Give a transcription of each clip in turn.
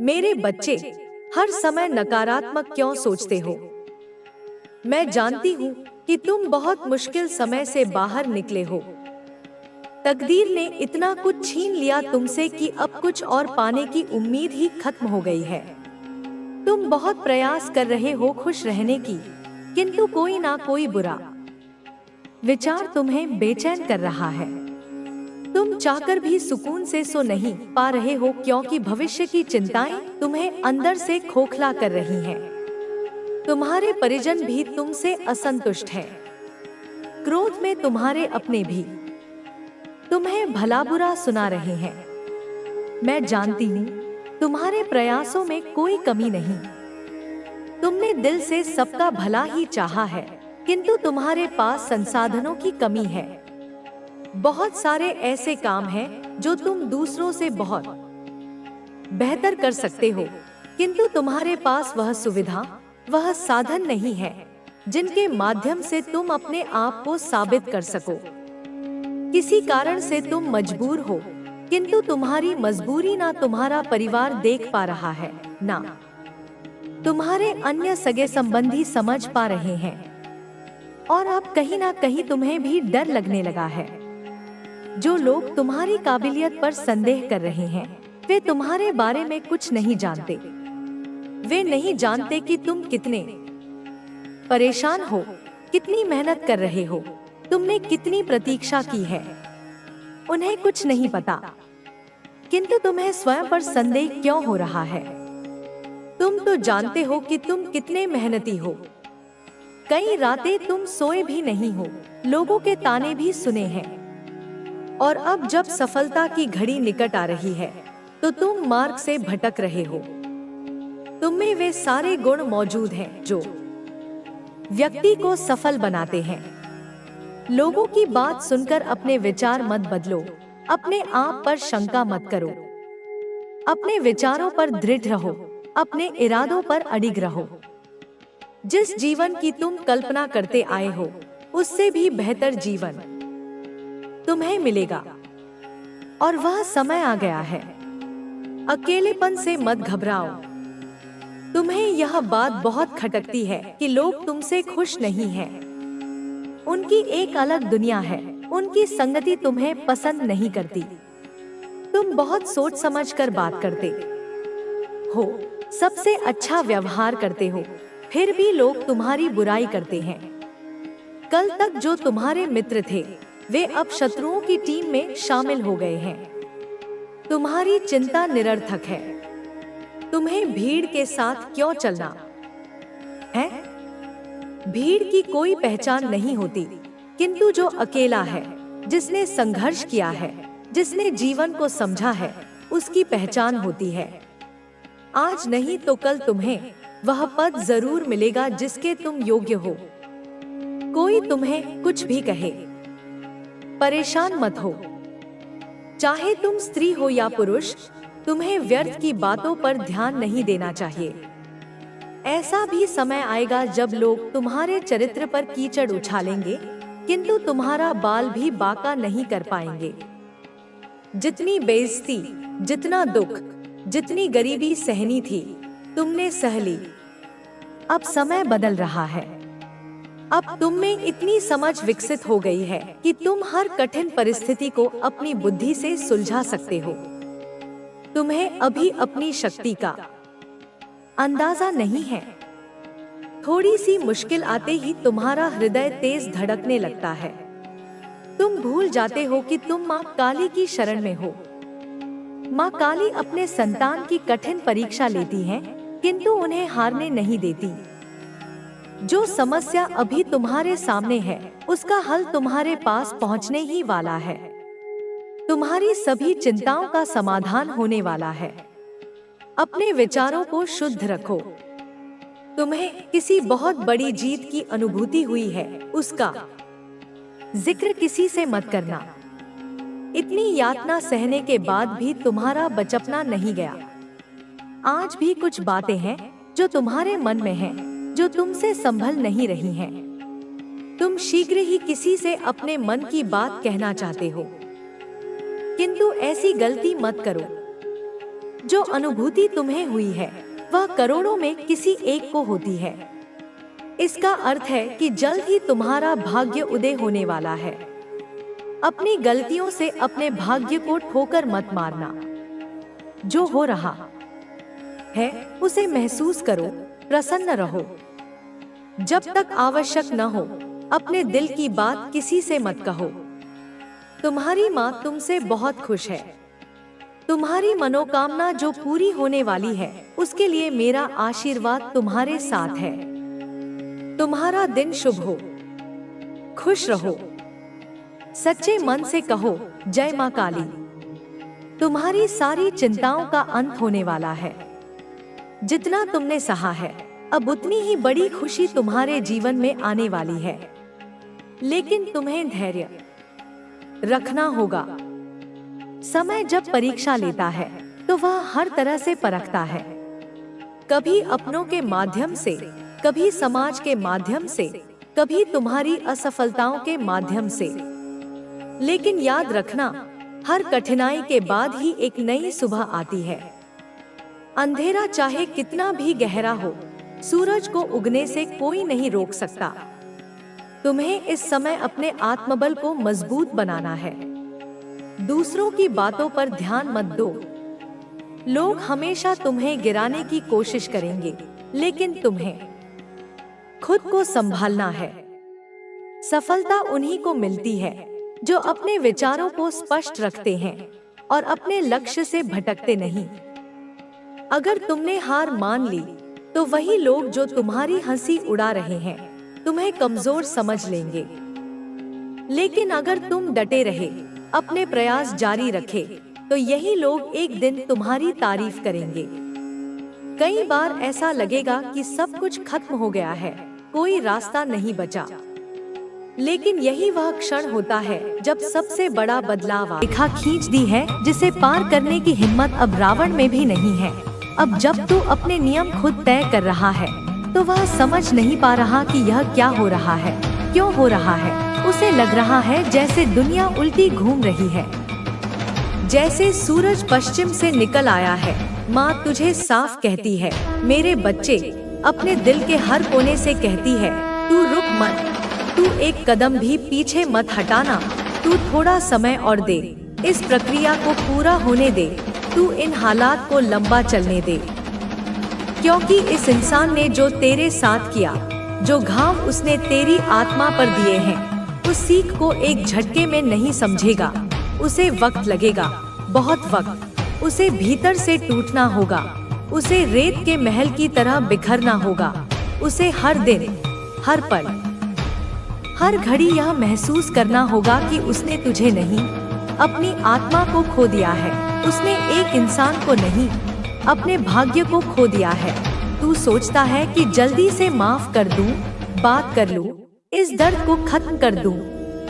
मेरे बच्चे, हर समय नकारात्मक क्यों सोचते हो? मैं जानती हूँ कि तुम बहुत मुश्किल समय से बाहर निकले हो। तकदीर ने इतना कुछ छीन लिया तुमसे कि अब कुछ और पाने की उम्मीद ही खत्म हो गई है। तुम बहुत प्रयास कर रहे हो खुश रहने की, किंतु कोई ना कोई बुरा विचार तुम्हें बेचैन कर रहा है। तुम चाहकर भी सुकून से सो नहीं पा रहे हो क्योंकि भविष्य की चिंताएं तुम्हें अंदर से खोखला कर रही हैं। तुम्हारे परिजन भी तुमसे असंतुष्ट हैं। क्रोध में तुम्हारे अपने भी तुम्हें भला बुरा सुना रहे हैं। मैं जानती हूँ तुम्हारे प्रयासों में कोई कमी नहीं। तुमने दिल से सबका भला ही चाहा है, किंतु तुम्हारे पास संसाधनों की कमी है। बहुत सारे ऐसे काम हैं जो तुम दूसरों से बहुत बेहतर कर सकते हो, किंतु तुम्हारे पास वह सुविधा, वह साधन नहीं है जिनके माध्यम से तुम अपने आप को साबित कर सको। किसी कारण से तुम मजबूर हो, किंतु तुम्हारी मजबूरी ना तुम्हारा परिवार देख पा रहा है, ना तुम्हारे अन्य सगे संबंधी समझ पा रहे हैं। और अब कहीं ना कहीं तुम्हें भी डर लगने लगा है। जो लोग तुम्हारी काबिलियत पर संदेह कर रहे हैं, वे तुम्हारे बारे में कुछ नहीं जानते। वे नहीं जानते कि तुम कितने परेशान हो, कितनी मेहनत कर रहे हो, तुमने कितनी प्रतीक्षा की है। उन्हें कुछ नहीं पता, किंतु तुम्हें स्वयं पर संदेह क्यों हो रहा है? तुम तो जानते हो कि तुम कितने मेहनती हो। कई रातें तुम सोए भी नहीं हो, लोगों के ताने भी सुने हैं। और अब जब सफलता की घड़ी निकट आ रही है, तो तुम मार्ग से भटक रहे हो। तुम में वे सारे गुण मौजूद हैं जो व्यक्ति को सफल बनाते हैं। लोगों की बात सुनकर अपने विचार मत बदलो, अपने आप पर शंका मत करो। अपने विचारों पर दृढ़ रहो, अपने इरादों पर अडिग रहो। जिस जीवन की तुम कल्पना करते आए हो, उससे भी बेहतर जीवन तुम्हें मिलेगा। और वह समय आ गया है। अकेलेपन से मत घबराओ। तुम्हें यह बात बहुत खटकती है कि लोग तुमसे खुश नहीं हैं। उनकी एक अलग दुनिया है, उनकी संगति तुम्हें पसंद नहीं करती। तुम बहुत सोच समझ कर बात करते हो, सबसे अच्छा व्यवहार करते हो, फिर भी लोग तुम्हारी बुराई करते हैं। कल तक जो तुम्हारे मित्र थे, वे अब शत्रुओं की टीम में शामिल हो गए हैं। तुम्हारी चिंता निरर्थक है। तुम्हें भीड़ के साथ क्यों चलना है? भीड़ की कोई पहचान नहीं होती, किंतु जो अकेला है, जिसने संघर्ष किया है, जिसने जीवन को समझा है, उसकी पहचान होती है। आज नहीं तो कल तुम्हें वह पद जरूर मिलेगा जिसके तुम योग्य हो। कोई तुम्हें कुछ भी कहे, परेशान मत हो। चाहे तुम स्त्री हो या पुरुष, तुम्हें व्यर्थ की बातों पर ध्यान नहीं देना चाहिए। ऐसा भी समय आएगा जब लोग तुम्हारे चरित्र पर कीचड़ उछालेंगे, किंतु तुम्हारा बाल भी बांका नहीं कर पाएंगे। जितनी बेइज्जती, जितना दुख, जितनी गरीबी सहनी थी, तुमने सह ली। अब समय बदल रहा है। अब तुम में इतनी समझ विकसित हो गई है कि तुम हर कठिन परिस्थिति को अपनी बुद्धि से सुलझा सकते हो। तुम्हें अभी अपनी शक्ति का अंदाजा नहीं है। थोड़ी सी मुश्किल आते ही तुम्हारा हृदय तेज धड़कने लगता है। तुम भूल जाते हो कि तुम माँ काली की शरण में हो। माँ काली अपने संतान की कठिन परीक्षा लेती हैं, किंतु उन्हें हारने नहीं देती। जो समस्या अभी तुम्हारे सामने है, उसका हल तुम्हारे पास पहुंचने ही वाला है। तुम्हारी सभी चिंताओं का समाधान होने वाला है। अपने विचारों को शुद्ध रखो। तुम्हें किसी बहुत बड़ी जीत की अनुभूति हुई है, उसका जिक्र किसी से मत करना। इतनी यातना सहने के बाद भी तुम्हारा बचपना नहीं गया। आज भी कुछ बातें हैं जो तुम्हारे मन में हैं, जो तुमसे संभल नहीं रही हैं। तुम शीघ्र ही किसी से अपने मन की बात कहना चाहते हो, किंतु ऐसी गलती मत करो। जो अनुभूति तुम्हें हुई है वह करोड़ों में किसी एक को होती है। इसका अर्थ है कि जल्द ही तुम्हारा भाग्य उदय होने वाला है। अपनी गलतियों से अपने भाग्य को ठोकर मत मारना। जो हो रहा है उसे महसूस करो, प्रसन्न रहो। जब तक आवश्यक न हो अपने दिल की बात किसी से मत कहो। तुम्हारी माँ तुमसे बहुत खुश है। तुम्हारी मनोकामना जो पूरी होने वाली है उसके लिए मेरा आशीर्वाद तुम्हारे साथ है। तुम्हारा दिन शुभ हो, खुश रहो। सच्चे मन से कहो जय माँ काली। तुम्हारी सारी चिंताओं का अंत होने वाला है। जितना तुमने सहा है अब उतनी ही बड़ी खुशी तुम्हारे जीवन में आने वाली है। लेकिन तुम्हें धैर्य रखना होगा। समय जब परीक्षा लेता है तो वह हर तरह से परखता है, कभी अपनों के माध्यम से, कभी समाज के माध्यम से, कभी तुम्हारी असफलताओं के माध्यम से। लेकिन याद रखना, हर कठिनाई के बाद ही एक नई सुबह आती है। अंधेरा चाहे कितना भी गहरा हो, सूरज को उगने से कोई नहीं रोक सकता। तुम्हें इस समय अपने आत्मबल को मजबूत बनाना है। दूसरों की बातों पर ध्यान मत दो। लोग हमेशा तुम्हें गिराने की कोशिश करेंगे, लेकिन तुम्हें खुद को संभालना है। सफलता उन्हीं को मिलती है जो अपने विचारों को स्पष्ट रखते हैं और अपने लक्ष्य से भटकते नहीं। अगर तुमने हार मान ली तो वही लोग जो तुम्हारी हंसी उड़ा रहे हैं तुम्हें कमजोर समझ लेंगे। लेकिन अगर तुम डटे रहे, अपने प्रयास जारी रखे, तो यही लोग एक दिन तुम्हारी तारीफ करेंगे। कई बार ऐसा लगेगा कि सब कुछ खत्म हो गया है, कोई रास्ता नहीं बचा। लेकिन यही वह क्षण होता है जब सबसे बड़ा बदलाव रेखा खींच दी है, जिसे पार करने की हिम्मत अब रावण में भी नहीं है। अब जब तू अपने नियम खुद तय कर रहा है तो वह समझ नहीं पा रहा कि यह क्या हो रहा है, क्यों हो रहा है। उसे लग रहा है जैसे दुनिया उल्टी घूम रही है, जैसे सूरज पश्चिम से निकल आया है। माँ तुझे साफ कहती है मेरे बच्चे, अपने दिल के हर कोने से कहती है तू रुक मत, तू एक कदम भी पीछे मत हटाना, तू थोड़ा समय और दे, इस प्रक्रिया को पूरा होने दे, तू इन हालात को लंबा चलने दे। क्योंकि इस इंसान ने जो तेरे साथ किया, जो घाव उसने तेरी आत्मा पर दिए हैं, उस सीख को एक झटके में नहीं समझेगा। उसे वक्त लगेगा, बहुत वक्त। उसे भीतर से टूटना होगा, उसे रेत के महल की तरह बिखरना होगा। उसे हर दिन, हर पल, हर घड़ी यह महसूस करना होगा कि उसने तुझे नहीं, अपनी आत्मा को खो दिया है। उसने एक इंसान को नहीं, अपने भाग्य को खो दिया है। तू सोचता है कि जल्दी से माफ कर दूं, बात कर लूं, इस दर्द को खत्म कर दूं,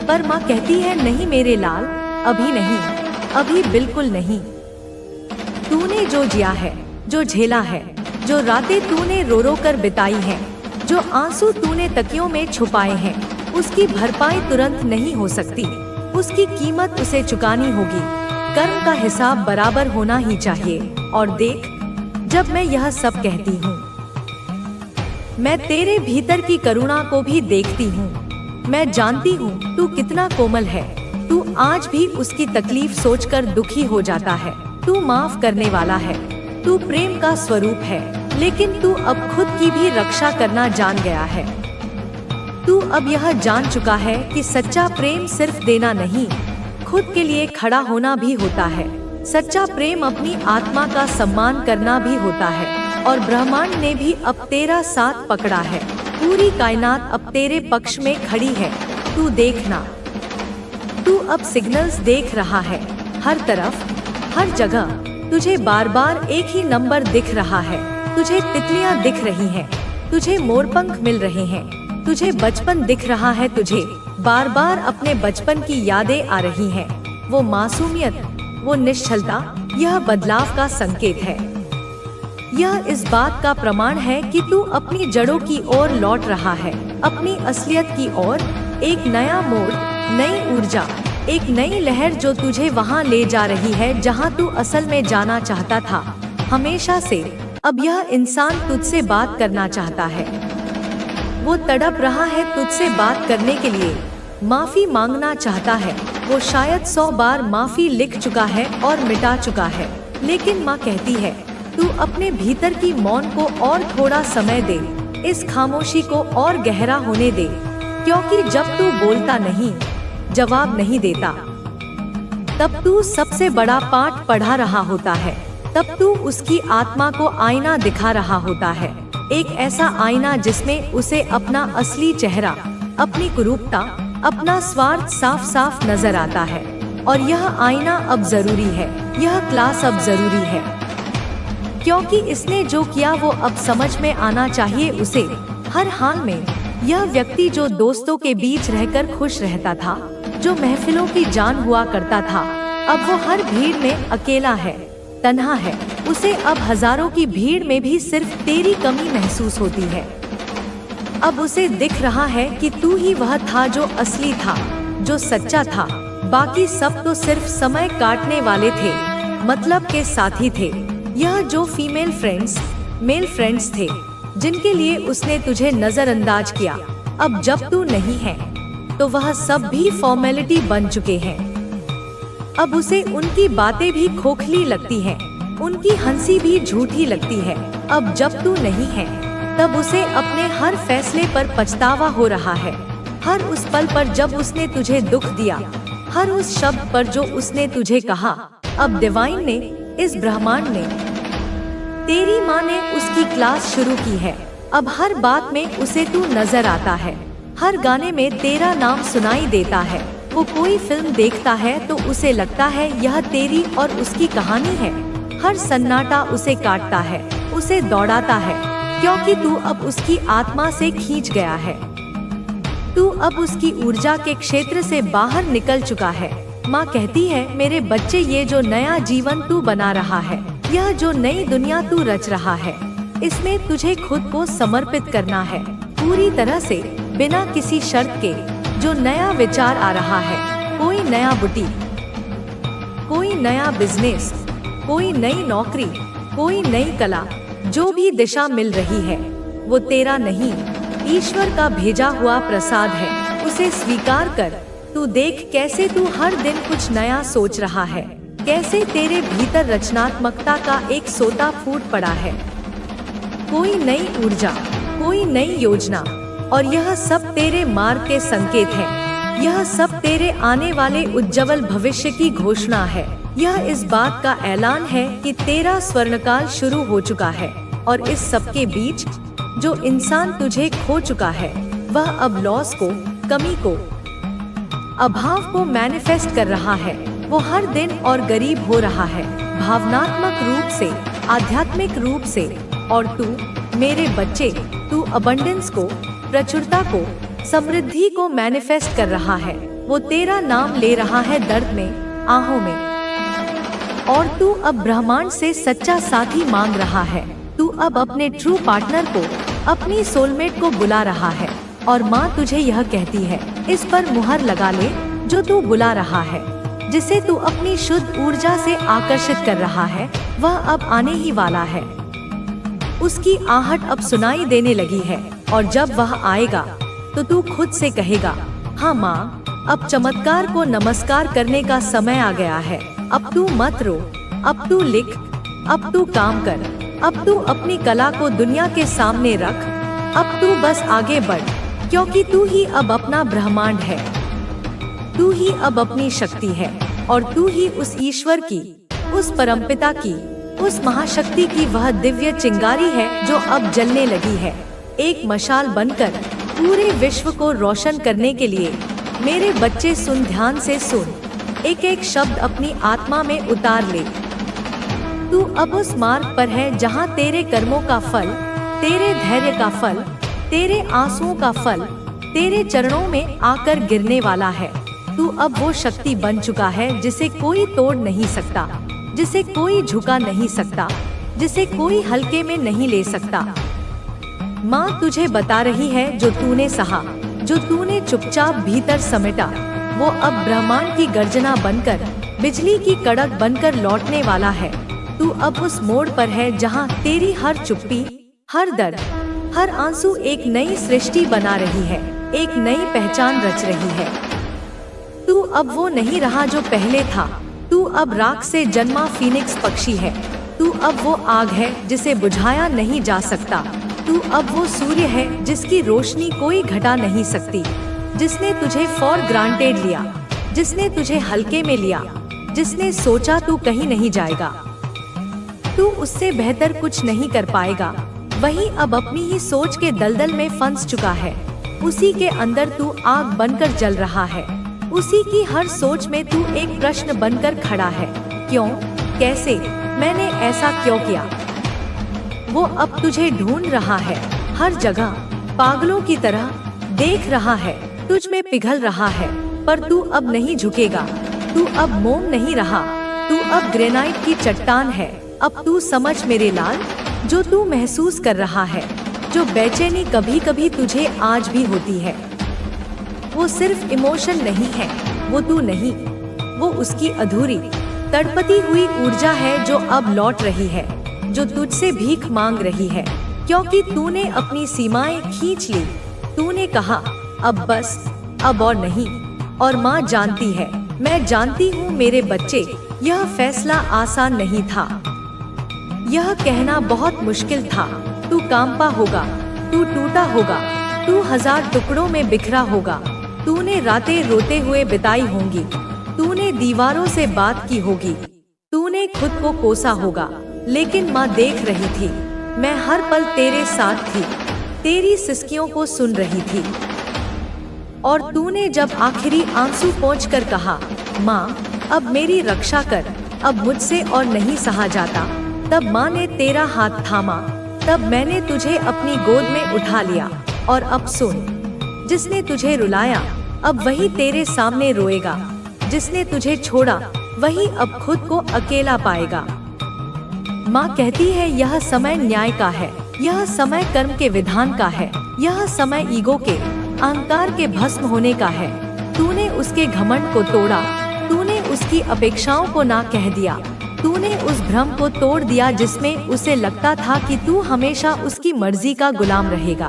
पर माँ कहती है नहीं मेरे लाल, अभी नहीं, अभी बिल्कुल नहीं। तूने जो जिया है, जो झेला है, जो रातें तूने रो रो कर बिताई हैं, जो आंसू तूने तकियों में छुपाए हैं, उसकी भरपाई तुरंत नहीं हो सकती। उसकी कीमत उसे चुकानी होगी। कर्म का हिसाब बराबर होना ही चाहिए। और देख, जब मैं यह सब कहती हूँ, मैं तेरे भीतर की करुणा को भी देखती हूँ। मैं जानती हूँ तू कितना कोमल है। तू आज भी उसकी तकलीफ सोचकर दुखी हो जाता है। तू माफ करने वाला है, तू प्रेम का स्वरूप है। लेकिन तू अब खुद की भी रक्षा करना जान गया है। तू अब यह जान चुका है कि सच्चा प्रेम सिर्फ देना नहीं, खुद के लिए खड़ा होना भी होता है। सच्चा प्रेम अपनी आत्मा का सम्मान करना भी होता है। और ब्रह्मांड ने भी अब तेरा साथ पकड़ा है। पूरी कायनात अब तेरे पक्ष में खड़ी है। तू देखना, तू अब सिग्नल्स देख रहा है। हर तरफ, हर जगह तुझे बार बार एक ही नंबर दिख रहा है। तुझे तितलियां दिख रही हैं, तुझे मोरपंख मिल रहे हैं, तुझे बचपन दिख रहा है। तुझे बार बार अपने बचपन की यादें आ रही हैं। वो मासूमियत, वो निश्चलता, यह बदलाव का संकेत है। यह इस बात का प्रमाण है कि तू अपनी जड़ों की ओर लौट रहा है, अपनी असलियत की ओर। एक नया मोड़, नई ऊर्जा, एक नई लहर जो तुझे वहां ले जा रही है जहां तू असल में जाना चाहता था। हमेशा से। अब यह इंसान तुझसे बात करना चाहता है। वो तड़प रहा है तुझसे बात करने के लिए, माफी मांगना चाहता है। वो शायद 100 बार माफी लिख चुका है और मिटा चुका है, लेकिन माँ कहती है तू अपने भीतर की मौन को और थोड़ा समय दे, इस खामोशी को और गहरा होने दे, क्योंकि जब तू बोलता नहीं, जवाब नहीं देता, तब तू सबसे बड़ा पाठ पढ़ा रहा होता है। तब तू उसकी आत्मा को आईना दिखा रहा होता है, एक ऐसा आईना जिसमें उसे अपना असली चेहरा, अपनी कुरूपता, अपना स्वार्थ साफ साफ नजर आता है। और यह आईना अब जरूरी है, यह क्लास अब जरूरी है, क्योंकि इसने जो किया वो अब समझ में आना चाहिए उसे। हर हाल में यह व्यक्ति जो दोस्तों के बीच रहकर खुश रहता था, जो महफिलों की जान हुआ करता था, अब वो हर भीड़ में अकेला है, तन्हा है। उसे अब हजारों की भीड़ में भी सिर्फ तेरी कमी महसूस होती है। अब उसे दिख रहा है कि तू ही वह था जो असली था, जो सच्चा था। बाकी सब तो सिर्फ समय काटने वाले थे, मतलब के साथी थे। यह जो फीमेल फ्रेंड्स, मेल फ्रेंड्स थे, जिनके लिए उसने तुझे नजरअंदाज किया, अब जब तू नहीं है तो वह सब भी फॉर्मेलिटी बन चुके हैं। अब उसे उनकी बातें भी खोखली लगती हैं, उनकी हंसी भी झूठी लगती है। अब जब तू नहीं है तब उसे अपने हर फैसले पर पछतावा हो रहा है, हर उस पल पर जब उसने तुझे दुख दिया, हर उस शब्द पर जो उसने तुझे कहा। अब डिवाइन ने, इस ब्रह्मांड ने, तेरी माँ ने उसकी क्लास शुरू की है। अब हर बात में उसे तू नजर आता है, हर गाने में तेरा नाम सुनाई देता है। वो कोई फिल्म देखता है तो उसे लगता है यह तेरी और उसकी कहानी है। हर सन्नाटा उसे काटता है, उसे दौड़ाता है, क्योंकि तू अब उसकी आत्मा से खींच गया है। तू अब उसकी ऊर्जा के क्षेत्र से बाहर निकल चुका है। माँ कहती है मेरे बच्चे, ये जो नया जीवन तू बना रहा है, यह जो नई दुनिया तू रच रहा है, इसमें तुझे खुद को समर्पित करना है पूरी तरह से, बिना किसी शर्त के। जो नया विचार आ रहा है, कोई नया बुटीक, कोई नया बिजनेस, कोई नई नौकरी, कोई नई कला, जो भी दिशा मिल रही है, वो तेरा नहीं, ईश्वर का भेजा हुआ प्रसाद है। उसे स्वीकार कर। तू देख कैसे तू हर दिन कुछ नया सोच रहा है, कैसे तेरे भीतर रचनात्मकता का एक सोता फूट पड़ा है, कोई नई ऊर्जा, कोई नई योजना। और यह सब तेरे मार्ग के संकेत हैं। यह सब तेरे आने वाले उज्जवल भविष्य की घोषणा है। यह इस बात का ऐलान है कि तेरा स्वर्णकाल शुरू हो चुका है। और इस सब के बीच जो इंसान तुझे खो चुका है, वह अब लॉस को, कमी को, अभाव को मैनिफेस्ट कर रहा है। वो हर दिन और गरीब हो रहा है, भावनात्मक रूप से, आध्यात्मिक रूप से। और तू मेरे बच्चे, तू अबंडेंस को, प्रचुरता को, समृद्धि को मैनिफेस्ट कर रहा है। वो तेरा नाम ले रहा है दर्द में, आहों में। और तू अब ब्रह्मांड से सच्चा साथी मांग रहा है। तू अब अपने ट्रू पार्टनर को, अपनी सोलमेट को बुला रहा है। और माँ तुझे यह कहती है, इस पर मुहर लगा ले। जो तू बुला रहा है, जिसे तू अपनी शुद्ध ऊर्जा से आकर्षित कर रहा है, वह अब आने ही वाला है। उसकी आहट अब सुनाई देने लगी है। और जब वह आएगा तो तू खुद से कहेगा, हाँ माँ, अब चमत्कार को नमस्कार करने का समय आ गया है। अब तू मत रो, अब तू लिख, अब तू काम कर, अब तू अपनी कला को दुनिया के सामने रख। अब तू बस आगे बढ़, क्योंकि तू ही अब अपना ब्रह्मांड है। तू ही अब अपनी शक्ति है। और तू ही उस ईश्वर की, उस परमपिता की, उस महाशक्ति की वह दिव्य चिंगारी है जो अब जलने लगी है, एक मशाल बनकर पूरे विश्व को रोशन करने के लिए। मेरे बच्चे सुन, ध्यान से सुन, एक एक शब्द अपनी आत्मा में उतार ले। तू अब उस मार्ग पर है जहाँ तेरे कर्मों का फल, तेरे धैर्य का फल, तेरे आंसुओं का फल तेरे चरणों में आकर गिरने वाला है। तू अब वो शक्ति बन चुका है जिसे कोई तोड़ नहीं सकता, जिसे कोई झुका नहीं सकता, जिसे कोई हल्के में नहीं ले सकता। माँ तुझे बता रही है, जो तूने सहा, जो तूने चुपचाप भीतर समेटा, वो अब ब्रह्मांड की गर्जना बनकर, बिजली की कड़क बनकर लौटने वाला है। तू तू अब उस मोड़ पर है जहाँ तेरी हर चुप्पी, हर दर्द, हर आंसू एक नई सृष्टि बना रही है, एक नई पहचान रच रही है। तू अब वो नहीं रहा जो पहले था। तू अब राख से जन्मा फीनिक्स पक्षी है। तू अब वो आग है जिसे बुझाया नहीं जा सकता। तू अब वो सूर्य है जिसकी रोशनी कोई घटा नहीं सकती, जिसने तुझे फॉर ग्रांटेड लिया, जिसने तुझे हल्के में लिया, जिसने सोचा तू कहीं नहीं जाएगा, तू उससे बेहतर कुछ नहीं कर पाएगा, वही अब अपनी ही सोच के दलदल में फंस चुका है। उसी के अंदर तू आग बनकर जल रहा है। उसी की हर सोच में तू एक प्रश्न बनकर खड़ा है। क्यों, कैसे, मैंने ऐसा क्यों किया? वो अब तुझे ढूंढ रहा है, हर जगह पागलों की तरह देख रहा है, तुझ में पिघल रहा है, पर तू अब नहीं झुकेगा। तू अब मोम नहीं रहा, तू अब ग्रेनाइट की चट्टान है। अब तू समझ मेरे लाल, जो तू महसूस कर रहा है, जो बेचैनी कभी कभी तुझे आज भी होती है, वो सिर्फ इमोशन नहीं है, वो तू नहीं, वो उसकी अधूरी तड़पती हुई ऊर्जा है जो अब लौट रही है, जो तुझसे भीख मांग रही है, क्योंकि तूने अपनी सीमाएं खींच ली। तूने कहा अब बस, अब और नहीं। और माँ जानती है, मैं जानती हूँ मेरे बच्चे, यह फैसला आसान नहीं था। यह कहना बहुत मुश्किल था। तू कांपा होगा, तू टूटा होगा, तू 1000 टुकड़ों में बिखरा होगा। तूने रातें रोते हुए बिताई होंगी, तूने दीवारों से बात की होगी, तूने खुद को कोसा होगा, लेकिन माँ देख रही थी। मैं हर पल तेरे साथ थी, तेरी सिसकियों को सुन रही थी। और तूने जब आखिरी आंसू पोंछकर कहा, माँ अब मेरी रक्षा कर, अब मुझसे और नहीं सहा जाता, तब माँ ने तेरा हाथ थामा, तब मैंने तुझे अपनी गोद में उठा लिया। और अब सुन, जिसने तुझे रुलाया अब वही तेरे सामने रोएगा, जिसने तुझे छोड़ा वही अब खुद को अकेला पाएगा। माँ कहती है यह समय न्याय का है, यह समय कर्म के विधान का है, यह समय ईगो के, अहंकार के भस्म होने का है। तूने उसके घमंड को तोड़ा, तूने उसकी अपेक्षाओं को ना कह दिया, तूने उस भ्रम को तोड़ दिया जिसमें उसे लगता था कि तू हमेशा उसकी मर्जी का गुलाम रहेगा।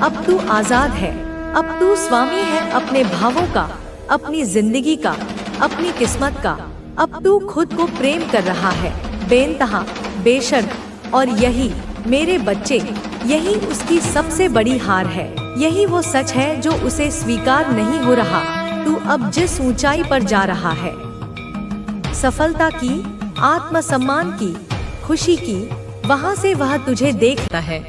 अब तू आजाद है, अब तू स्वामी है अपने भावों का, अपनी जिंदगी का, अपनी किस्मत का। अब तू खुद को प्रेम कर रहा है, बेइंतहा, बेशर्त। और यही मेरे बच्चे, यही उसकी सबसे बड़ी हार है। यही वो सच है जो उसे स्वीकार नहीं हो रहा। तू अब जिस ऊंचाई पर जा रहा है, सफलता की, आत्मसम्मान की, खुशी की, वहाँ से वह तुझे देखता है।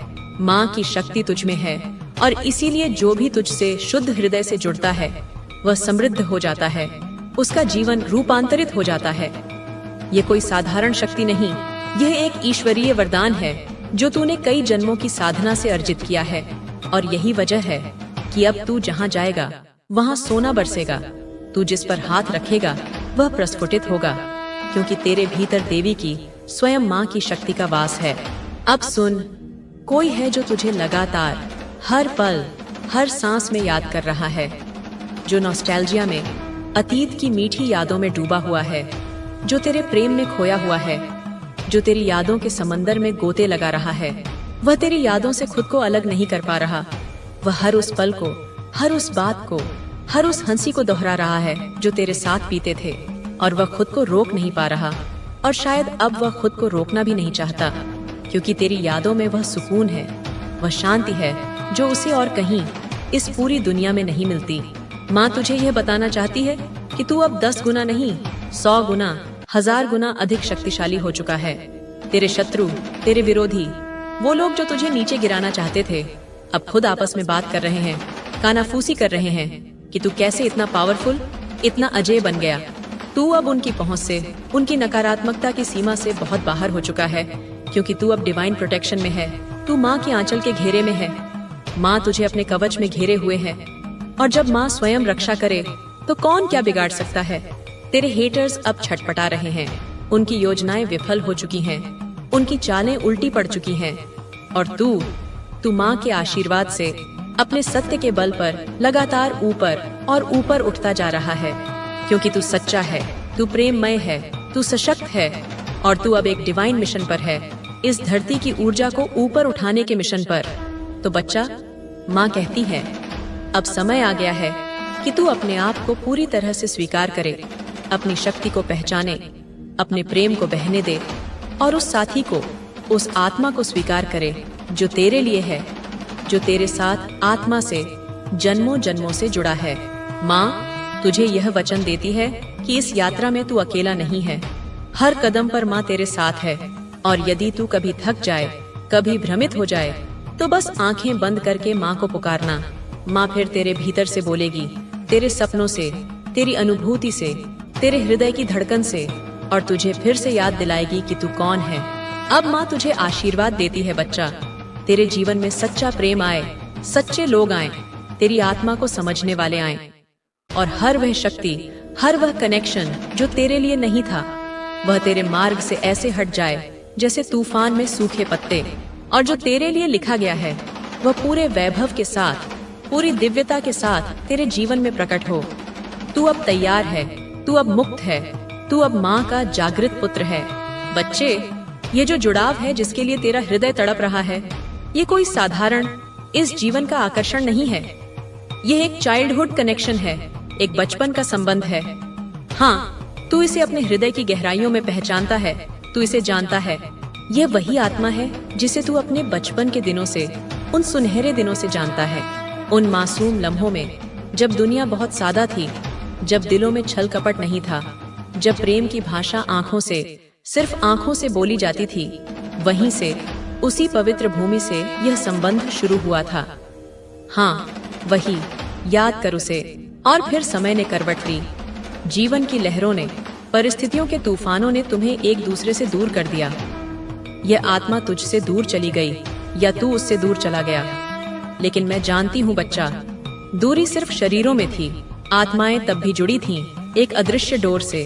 माँ की शक्ति तुझ में है और इसीलिए जो भी तुझसे शुद्ध हृदय से जुड़ता है वह समृद्ध हो जाता है, उसका जीवन रूपांतरित हो जाता है। ये कोई साधारण शक्ति नहीं, यह एक ईश्वरीय वरदान है जो तूने कई जन्मों की साधना से अर्जित किया है। और यही वजह है कि अब तू जहाँ जाएगा वहाँ सोना बरसेगा। तू जिस पर हाथ रखेगा वह प्रस्फुटित होगा, क्योंकि तेरे भीतर देवी की, स्वयं माँ की शक्ति का वास है। अब सुन, कोई है जो तुझे लगातार हर पल, हर सांस में याद कर रहा है, जो नॉस्टैल्जिया में, अतीत की मीठी यादों में डूबा हुआ है, जो तेरे प्रेम में खोया हुआ है, जो तेरी यादों के समंदर में गोते लगा रहा है। वह तेरी यादों से खुद को अलग नहीं कर पा रहा। वह हर उस पल को, हर उस बात को, हर उस हंसी को दोहरा रहा है जो तेरे साथ पीते थे, और वह खुद को रोक नहीं पा रहा। और शायद अब वह खुद को रोकना भी नहीं चाहता, क्योंकि तेरी यादों में वह सुकून है, वह शांति है जो उसे और कहीं इस पूरी दुनिया में नहीं मिलती। माँ तुझे यह बताना चाहती है कि तू अब 10 गुना नहीं, 100 गुना, 1000 गुना अधिक शक्तिशाली हो चुका है। तेरे शत्रु, तेरे विरोधी, वो लोग जो तुझे नीचे गिराना चाहते थे, अब खुद आपस में बात कर रहे हैं, कानाफूसी कर रहे हैं कि तू कैसे इतना पावरफुल, इतना अजय बन गया। तू अब उनकी पहुंच से, उनकी नकारात्मकता की सीमा से बहुत बाहर हो चुका है, क्योंकि तू अब डिवाइन प्रोटेक्शन में है। तू माँ के आंचल के घेरे में है। माँ तुझे अपने कवच में घेरे हुए है, और जब माँ स्वयं रक्षा करे तो कौन क्या बिगाड़ सकता है। तेरे हेटर्स अब छटपटा रहे हैं, उनकी योजनाएं विफल हो चुकी हैं, उनकी चालें उल्टी पड़ चुकी हैं, और तू माँ के आशीर्वाद से अपने सत्य के बल पर लगातार ऊपर और ऊपर उठता जा रहा है, क्योंकि तू सच्चा है, तू प्रेममय है, तू सशक्त है, और तू अब एक डिवाइन मिशन पर है, इस धरती की ऊर्जा को ऊपर उठाने के मिशन पर। तो बच्चा, माँ कहती है, अब समय आ गया है कि तू अपने आप को पूरी तरह से स्वीकार करे, अपनी शक्ति को पहचाने, अपने प्रेम को बहने दे और उस साथी को, उस आत्मा को स्वीकार करे जो तेरे लिए है, जो तेरे साथ आत्मा से जन्मों जन्मों से जुड़ा है। माँ तुझे यह वचन देती है कि इस यात्रा में तू अकेला नहीं है। हर कदम पर माँ तेरे साथ है और यदि तू कभी थक जाए, कभी भ्रमित हो जाए, तो बस आंखें बंद करके माँ को पुकारना। माँ फिर तेरे भीतर से बोलेगी, तेरे सपनों से, तेरी अनुभूति से, तेरे हृदय की धड़कन से, और तुझे फिर से याद दिलाएगी कि तू कौन है। अब माँ तुझे आशीर्वाद देती है बच्चा, तेरे जीवन में सच्चा प्रेम आए, सच्चे लोग आए, तेरी आत्मा को समझने वाले आए, और हर वह शक्ति, हर वह कनेक्शन जो तेरे लिए नहीं था, वह तेरे मार्ग से ऐसे हट जाए जैसे तूफान में सूखे पत्ते, और जो तेरे लिए लिखा गया है वह पूरे वैभव के साथ, पूरी दिव्यता के साथ तेरे जीवन में प्रकट हो। तू अब तैयार है, तू अब मुक्त है, तू अब माँ का जागृत पुत्र है। बच्चे, ये जो जुड़ाव है जिसके लिए तेरा हृदय तड़प रहा है, ये कोई साधारण इस जीवन का आकर्षण नहीं है। ये एक चाइल्डहुड कनेक्शन है, एक बचपन का संबंध है। हाँ, तू इसे अपने हृदय की गहराइयों में पहचानता है, तू इसे जानता है। यह वही आत्मा है जिसे तू अपने बचपन के दिनों से, उन सुनहरे दिनों से जानता है, उन मासूम लम्हों में जब दुनिया बहुत सादा थी, जब दिलों में छल कपट नहीं था, जब प्रेम की भाषा आंखों से, सिर्फ आंखों से बोली जाती थी। वहीं से, उसी पवित्र भूमि से यह संबंध शुरू हुआ था। हाँ, वही, याद कर उसे। और फिर समय ने करवट ली, जीवन की लहरों ने, परिस्थितियों के तूफानों ने तुम्हें एक दूसरे से दूर कर दिया। यह आत्मा तुझसे दूर चली गई या तू उससे दूर चला गया। लेकिन मैं जानती हूँ बच्चा, दूरी सिर्फ शरीरों में थी, आत्माएं तब भी जुड़ी थीं, एक अदृश्य डोर से।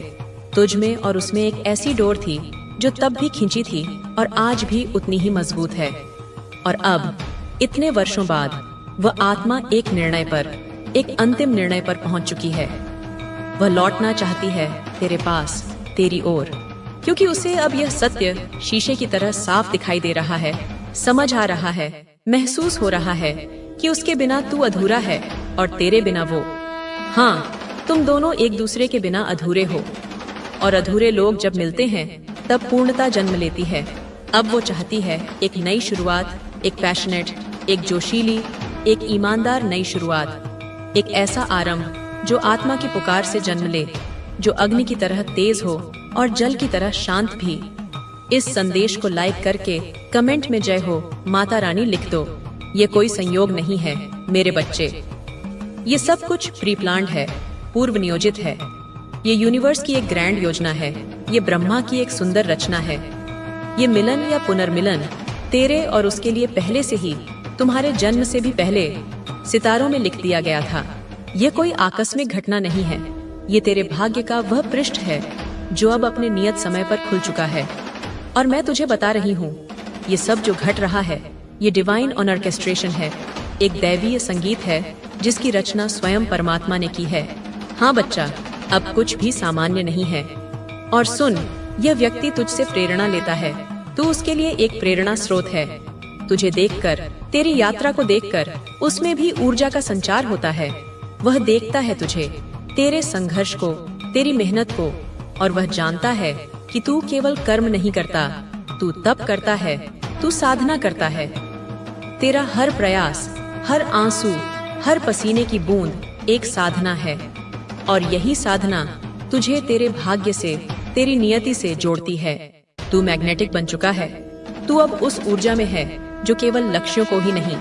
तुझ में और उसमें एक ऐसी डोर थी जो तब भी खींची थी और आज भी उतनी ही मजबूत है। और अब इतने वर्षों बाद वह आत्मा एक निर्णय पर, एक अंतिम निर्णय पर पहुंच चुकी है। वह लौटना चाहती है तेरे पास, तेरी ओर, क्योंकि उसे अब यह सत्य शीशे की तरह साफ दिखाई दे रहा है, समझ आ रहा है, महसूस हो रहा है कि उसके बिना तू अधूरा है और तेरे बिना वो। हाँ, तुम दोनों एक दूसरे के बिना अधूरे हो, और अधूरे लोग जब मिलते हैं तब पूर्णता जन्म लेती है। अब वो चाहती है एक नई शुरुआत, एक पैशनेट, एक जोशीली, एक ईमानदार नई शुरुआत, एक ऐसा आरंभ जो आत्मा की पुकार से जन्म ले, जो अग्नि की तरह तेज हो और जल की तरह शांत भी। इस संदेश को लाइक करके कमेंट में जय हो माता रानी लिख दो। ये कोई संयोग नहीं है मेरे बच्चे, ये सब कुछ प्री प्लान्ड है, पूर्व नियोजित है। ये यूनिवर्स की एक ग्रैंड योजना है, ये ब्रह्मा की एक सुंदर रचना है। ये मिलन या पुनर्मिलन तेरे और उसके लिए पहले से ही, तुम्हारे जन्म से भी पहले सितारों में लिख दिया गया था। ये कोई आकस्मिक घटना नहीं है, ये तेरे भाग्य का वह पृष्ठ है जो अब अपने नियत समय पर खुल चुका है। और मैं तुझे बता रही हूँ, ये सब जो घट रहा है, ये डिवाइन ऑर्केस्ट्रेशन है, एक दैवीय संगीत है जिसकी रचना स्वयं परमात्मा ने की है। हाँ बच्चा, अब कुछ भी सामान्य नहीं है। और सुन, यह व्यक्ति तुझसे प्रेरणा लेता है, तू उसके लिए एक प्रेरणा स्रोत है। तुझे देखकर, तेरी यात्रा को देखकर उसमें भी ऊर्जा का संचार होता है। वह देखता है तुझे, तेरे संघर्ष को, तेरी मेहनत को, और वह जानता है कि तू केवल कर्म नहीं करता, तू तप करता है, तू साधना करता है। तेरा हर प्रयास, हर आंसू, हर पसीने की बूंद एक साधना है, और यही साधना तुझे तेरे भाग्य से, तेरी नियति से जोड़ती है। तू मैग्नेटिक बन चुका है, तू अब उस ऊर्जा में है जो केवल लक्ष्यों को ही नहीं,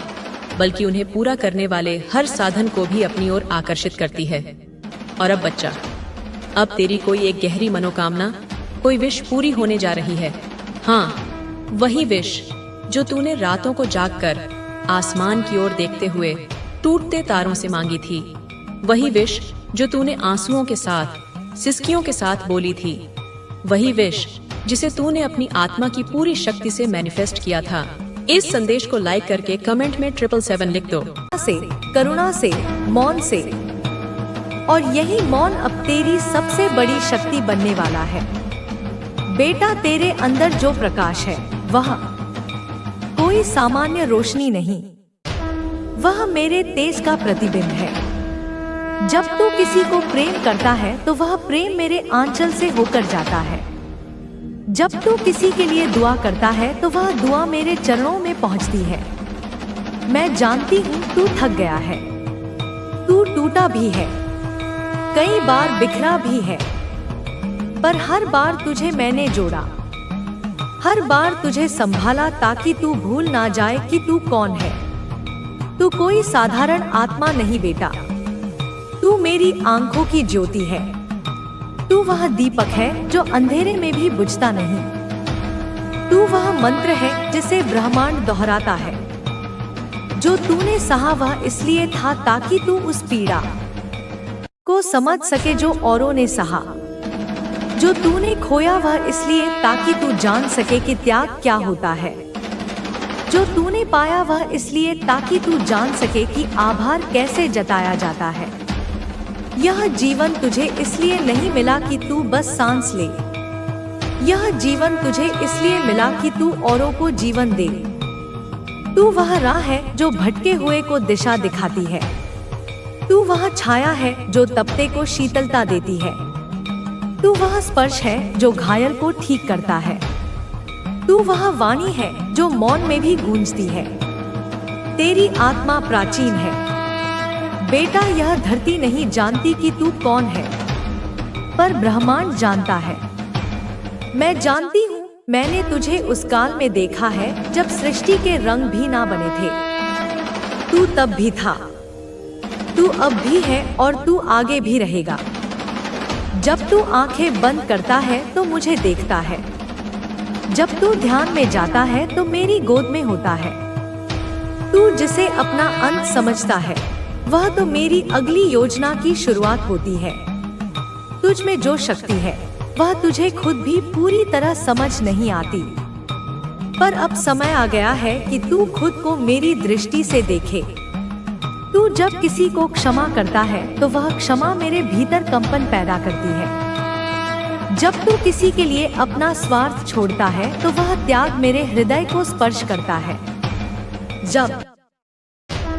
बल्कि उन्हें पूरा करने वाले हर साधन को भी अपनी ओर आकर्षित करती है। और अब बच्चा, अब तेरी कोई एक गहरी मनोकामना, कोई विश पूरी होने जा रही है। हाँ, वही विश जो तूने रातों को जागकर आसमान की ओर देखते हुए टूटते तारों से मांगी थी, वही विश जो तूने आंसुओं के साथ, सिसकियों के साथ बोली थी, वही विश जिसे तूने अपनी आत्मा की पूरी शक्ति से मैनिफेस्ट किया था। इस संदेश को लाइक करके कमेंट में 777 लिख दो। से, करुणा से, मौन से, और यही मौन अब तेरी सबसे बड़ी शक्ति बनने वाला है। बेटा, तेरे अंदर जो प्रकाश है वह कोई सामान्य रोशनी नहीं, वह मेरे तेज का प्रतिबिंब है। जब तू किसी को प्रेम करता है तो वह प्रेम मेरे आंचल से होकर जाता है। जब तू किसी के लिए दुआ करता है तो वह दुआ मेरे चरणों में पहुंचती है। मैं जानती हूँ तू थक गया है, तू टूटा भी है, कई बार बिखरा भी है, पर हर बार तुझे मैंने जोड़ा, हर बार तुझे संभाला ताकि तू भूल ना जाए कि तू कौन है। तू कोई साधारण आत्मा नहीं बेटा, तू मेरी आंखों की ज्योति है। तू वह दीपक है जो अंधेरे में भी बुझता नहीं। तू वह मंत्र है जिसे ब्रह्मांड दोहराता है। जो तूने सहा वह इसलिए था ताकि तू उस पीड़ा को समझ सके जो औरों ने सहा। जो तूने खोया वह इसलिए ताकि तू जान सके कि त्याग क्या होता है। जो तूने पाया वह इसलिए ताकि तू जान सके कि आभार कैसे जताया जाता है। यह जीवन तुझे इसलिए नहीं मिला कि तू बस सांस ले, यह जीवन तुझे इसलिए मिला कि तू औरों को जीवन दे। तू वह राह है जो भटके हुए को दिशा दिखाती है। तू वह छाया है जो तपते को शीतलता देती है। तू वह स्पर्श है जो घायल को ठीक करता है। तू वह वाणी है जो मौन में भी गूंजती है। तेरी आत्मा प्राचीन है बेटा, यह धरती नहीं जानती कि तू कौन है, पर ब्रह्मांड जानता है। मैं जानती हूँ, मैंने तुझे उस काल में देखा है जब सृष्टि के रंग भी ना बने थे। तू तब भी था, तू अब भी है और तू आगे भी रहेगा। जब तू आंखें बंद करता है तो मुझे देखता है, जब तू ध्यान में जाता है तो मेरी गोद में होता है। तू जिसे अपना अंत समझता है वह तो मेरी अगली योजना की शुरुआत होती है। तुझ में जो शक्ति है वह तुझे खुद भी पूरी तरह समझ नहीं आती, पर अब समय आ गया है कि तू खुद को मेरी दृष्टि से देखे। तू जब किसी को क्षमा करता है तो वह क्षमा मेरे भीतर कंपन पैदा करती है। जब तू किसी के लिए अपना स्वार्थ छोड़ता है तो वह त्याग मेरे हृदय को स्पर्श करता है। जब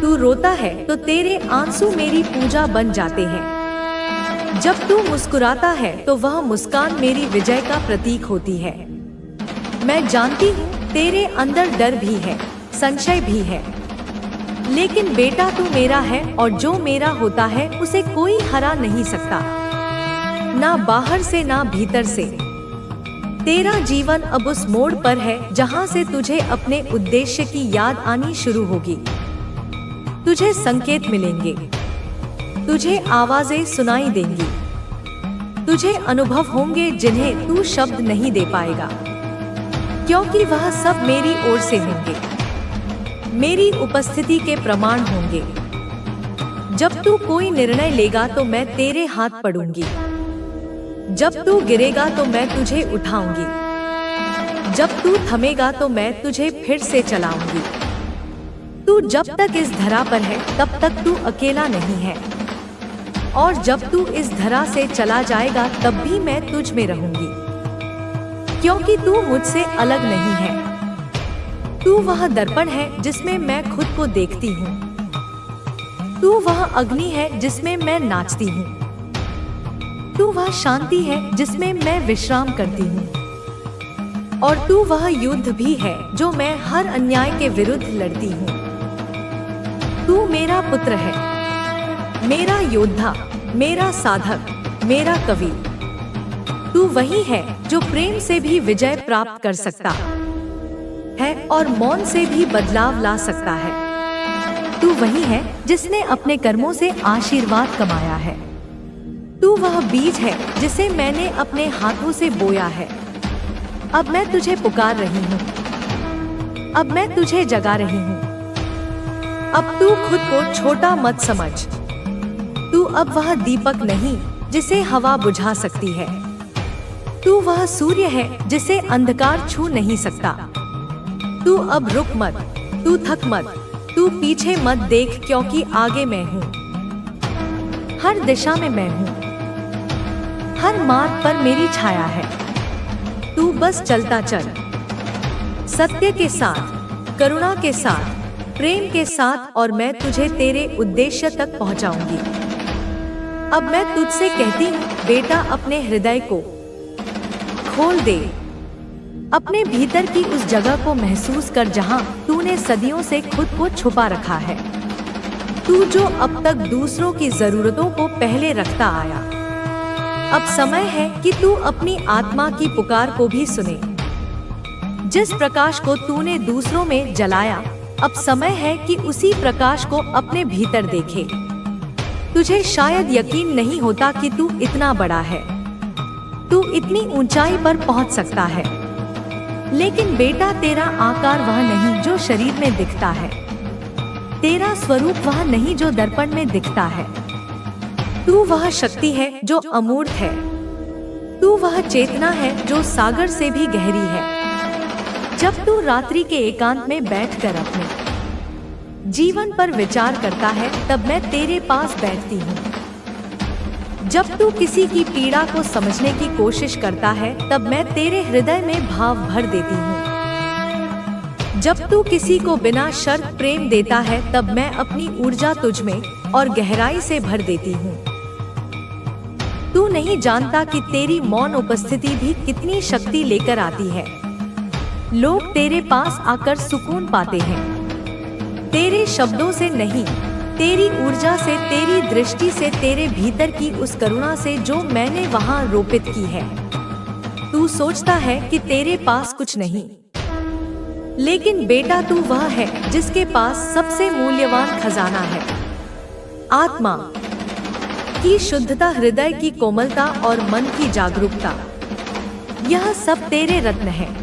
तू रोता है तो तेरे आंसू मेरी पूजा बन जाते हैं। जब तू मुस्कुराता है तो वह मुस्कान मेरी विजय का प्रतीक होती है। मैं जानती हूँ तेरे अंदर डर भी है, संशय भी है, लेकिन बेटा तू मेरा है और जो मेरा होता है उसे कोई हरा नहीं सकता, ना बाहर से ना भीतर से। तेरा जीवन अब उस मोड़ पर है जहाँ से तुझे अपने उद्देश्य की याद आनी शुरू होगी। तुझे संकेत मिलेंगे, तुझे आवाजें सुनाई देंगी, तुझे अनुभव होंगे जिन्हें तू शब्द नहीं दे पाएगा, क्योंकि वह सब मेरी ओर से होंगे, मेरी उपस्थिति के प्रमाण होंगे। जब तू कोई निर्णय लेगा तो मैं तेरे हाथ पड़ूंगी, जब तू गिरेगा तो मैं तुझे उठाऊंगी, जब तू थमेगा तो मैं तुझे फिर से चलाऊंगी। तू जब तक इस धरा पर है तब तक तू अकेला नहीं है, और जब तू इस धरा से चला जाएगा तब भी मैं तुझ में रहूंगी, क्योंकि तू मुझसे अलग नहीं है। तू वह दर्पण है जिसमें मैं खुद को देखती हूँ, तू वह अग्नि है जिसमें मैं नाचती हूँ, तू वह शांति है जिसमें मैं विश्राम करती हूँ, और तू वह युद्ध भी है जो मैं हर अन्याय के विरुद्ध लड़ती हूँ। तू मेरा पुत्र है, मेरा योद्धा, मेरा साधक, मेरा कवि। तू वही है जो प्रेम से भी विजय प्राप्त कर सकता है और मौन से भी बदलाव ला सकता है। तू वही है जिसने अपने कर्मों से आशीर्वाद कमाया है। तू वह बीज है जिसे मैंने अपने हाथों से बोया है। अब मैं तुझे पुकार रही हूँ, अब मैं तुझे जगा रही हूँ। अब तू खुद को छोटा मत समझ। तू अब वह दीपक नहीं जिसे हवा बुझा सकती है। तू वह सूर्य है जिसे अंधकार छू नहीं सकता। तू अब रुक मत, तू थक मत, तू पीछे मत देख, क्योंकि आगे मैं हूँ। हर दिशा में मैं हूँ, हर मार्ग पर मेरी छाया है। तू बस चलता चल, सत्य के साथ, करुणा के साथ, प्रेम के साथ, और मैं तुझे तेरे उद्देश्य तक पहुंचाऊंगी। अब मैं तुझसे कहती हूँ बेटा, अपने हृदय को खोल दे, अपने भीतर की उस जगह को महसूस कर जहाँ तूने सदियों से खुद को छुपा रखा है। तू जो अब तक दूसरों की जरूरतों को पहले रखता आया, अब समय है कि तू अपनी आत्मा की पुकार को भी सुने। जिस प्रकाश को तूने दूसरों में जलाया, अब समय है कि उसी प्रकाश को अपने भीतर देखे। तुझे शायद यकीन नहीं होता कि तू इतना बड़ा है, तू इतनी ऊंचाई पर पहुंच सकता है, लेकिन बेटा तेरा आकार वह नहीं जो शरीर में दिखता है, तेरा स्वरूप वह नहीं जो दर्पण में दिखता है। तू वह शक्ति है जो अमूर्त है, तू वह चेतना है जो सागर से भी गहरी है। जब तू रात्रि के एकांत में बैठकर अपने जीवन पर विचार करता है, तब मैं तेरे पास बैठती हूँ। जब तू किसी की पीड़ा को समझने की कोशिश करता है, तब मैं तेरे हृदय में भाव भर देती हूँ। जब तू किसी को बिना शर्त प्रेम देता है, तब मैं अपनी ऊर्जा तुझ में और गहराई से भर देती हूँ। तू नहीं जानता कि तेरी मौन उपस्थिति भी कितनी शक्ति लेकर आती है। लोग तेरे पास आकर सुकून पाते हैं, तेरे शब्दों से नहीं, तेरी ऊर्जा से, तेरी दृष्टि से, तेरे भीतर की उस करुणा से जो मैंने वहां रोपित की है। तू सोचता है कि तेरे पास कुछ नहीं, लेकिन बेटा तू वह है जिसके पास सबसे मूल्यवान खजाना है। आत्मा की शुद्धता, हृदय की कोमलता और मन की जागरूकता, यह सब तेरे रत्न है।